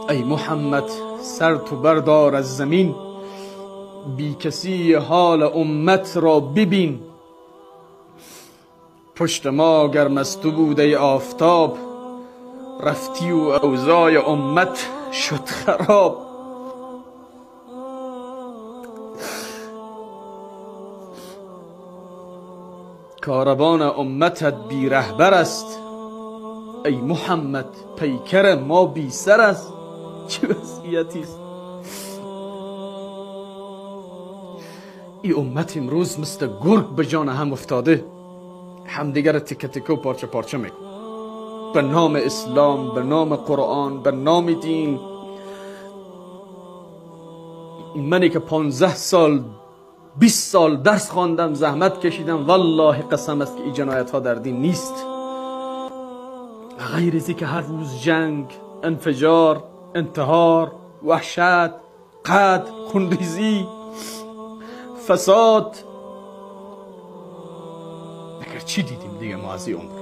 ای محمد سر تو بردار از زمین، بی کسی حال امت را ببین. پشت ما گرم از تو بود ای آفتاب، رفتی و اوضاع امت شد خراب. کاروان امتت بی رهبر است، ای محمد پیکر ما بی سر است. چه وضعیتی است این امت امروز، مثل گرگ به جان هم افتاده، همدیگر تکه تکه و پارچه پارچه میکن به نام اسلام، به نام قرآن، به نام دین. منی که 15 سال 20 سال درس خواندم، زحمت کشیدم، والله قسم است که این جنایت ها در دین نیست. غیر ازی که هر روز جنگ، انفجار، انتحار، وحشت، قتل، خونریزی، فساد، مگر چی دیدیم دیگه ما از این عمر؟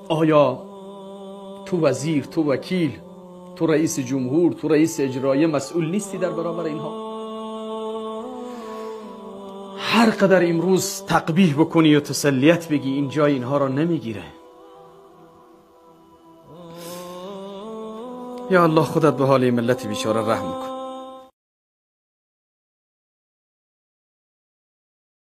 آیا تو وزیر، تو وکیل، تو رئیس جمهور، تو رئیس اجرایی مسئول نیستی در برابر اینها؟ هر قدر امروز تقبیح بکنی و تسلیت بگی، این جای اینها را نمیگیره. یا الله خودت به حال ملت بیچاره رحم کن.